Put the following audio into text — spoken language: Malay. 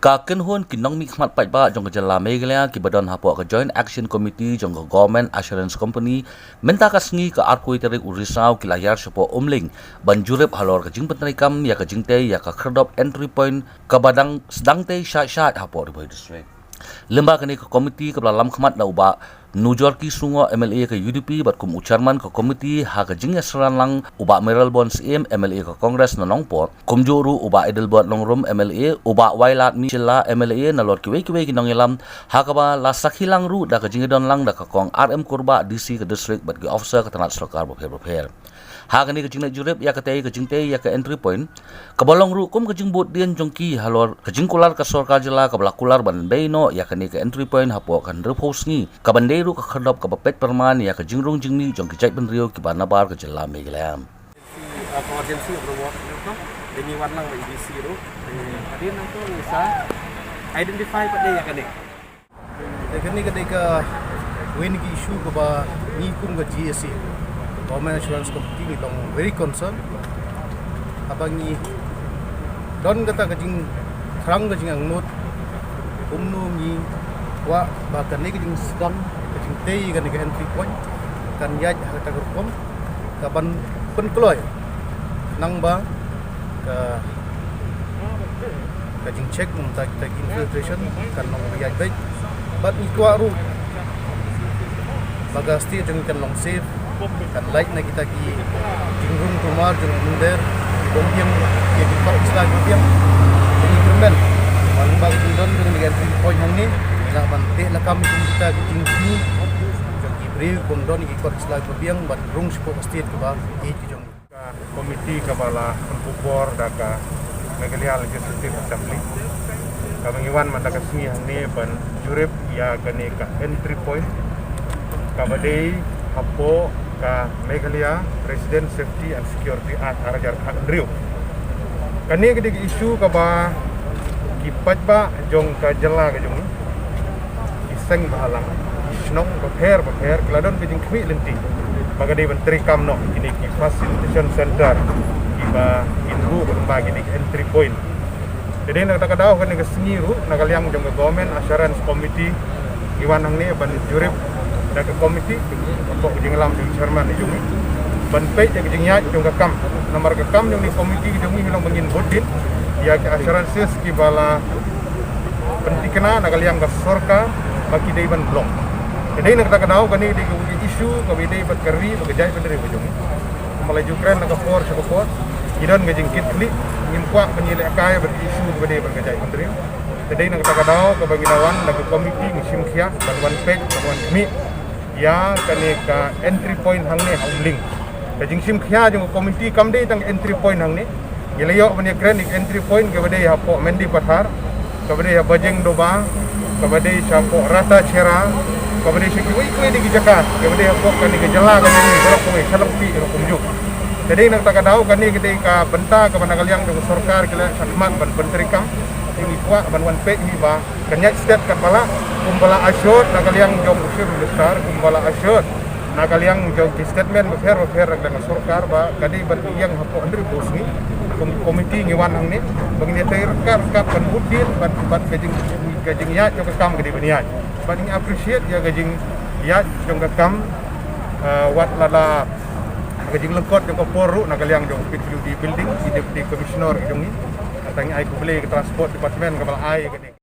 Kaken hun kinong mi khmat pai ba jong jala meglea ki badon hapo ka Joint Action Committee jong Government Assurance Company menta ka sngi ka arkoi tere urisau ki layar sopo umling banjurep halor ka jing petrikam ya ka jingte ya ka kherdop entry point ka badang sedang te shat hapo di district lembaga ni ka komiti ka lam khmat na uba Nujor ki sungo MLA ka UDP bat kum ucharman ka komiti ha ka jing asran lang uba Meral Bonds MLA ka Congress na nongpo kumjuru uba Edelbot Longrum MLA uba Wailat Michela MLA na lord kiwe ki nongilam ha ka ba la sakhilang ru da ka jing don lang da ka kong RM Kurba DC ka district bat ki officer ka tanat sokar bopher ha ka ni ka jing na jurep ya ka jingte ya ka entry point ka bolong ru kum ka jing bot dian jongki halor ka jing kular ka sorkar jela ka blakular ban beino ya ka ni ka entry point hapo kan repos ni ka bande ru ka khadop ka bapet perman ya ka jingrung jingni jong ki jait ben rio ki banabar ka jela meglam agency berwak no ini warna IBC ru tadi nang tu bisa identify pada ya kade ketika win ki issue ka ba ni kum ga GSC Government Assurance Committee ni tong very concerned abangi don kata kajing serang kajing ang not umnu ni wa bahkan ni kajing sedang kajing tei kan ke entry point kan yaj kata gerkom kaban penkloy nang ba ka kajing check mumta kita infiltration kan nong yaj baik bat ni kwa ru bagasti jeng kan long safe kan like na kita ki jingrung kumar jeng munder bombiam ke di pak islam bombiam ini kemen paling bagus don dengan entry point yang ni nak bantik lah kami kita ki jingni ki bril kum don ki pak islam bombiam bat rung support state ke ba ki jong komiti kepala pembubor daka Megalia Legislative Assembly kami iwan mandaka sini ni ban jurep ya kene ka entry point kabadei hapo ka Megalia Resident Safety and Security Act arajar Andrew kani gede isu ka ba kipat ba jong ka jela ka jong iseng bahalang isnong ba pher kladon ke jing khmi lenti bagade menteri kamno ini ki facilitation center ki ba inru ba gini entry point jadi nak takadaw kan ke sengiru nakaliang jong Government Assurance Committee iwan hang ni ban jurip da ke komiti untuk jing lam jing chairman ni jung ban pe jing nyat jong kam nomor ke kam jong ni komiti jong ni hilang bangin bodit ya ke assurances ki bala pentikna nakaliang ka sorka baki dei ban blok jadi nak takadaw kan ni di isu ka bidei bat kari bagajai penderi jong malai jukren nak for support idon ngajing kitli ngimkwa penyilek kaya berisu bidei bagajai penderi jadi nak takadaw ka banginawan nak komiti ngisim khia banwan pek banwan mi ya kani ka entry point hang ni hamling kajing sim khia jong komiti kamde tang entry point hang ni gilayo mani kren entry point ke bade hapo mendi pathar ke bade bajeng doba ke bade chapo rata chera ke bade siki wi kwe di jakat ke bade hapo kani ke jala kani ni ro ko salampi ro kumju jadi nak takadau kani ke ka benta ke managaliang jong sarkar kila sanmat ban pentrikam ini kuat banwan pe ni ba kanyat step kepala kumbala asyur nakaliang jong usir besar kumbala asyur nakaliang jong statement befir dengan surkar ba kadi ban yang hapo andri bos ni komiti ngiwan hang ni bagni terkar ban budin ban gajing ya jong kam gadi baniat ban ni appreciate ya gajing ya jong kam wat lala gajing lengkot jong poru nakaliang jong PWD building di deputy commissioner jong ni tanya ai kubeli ke transport department kapal ai gini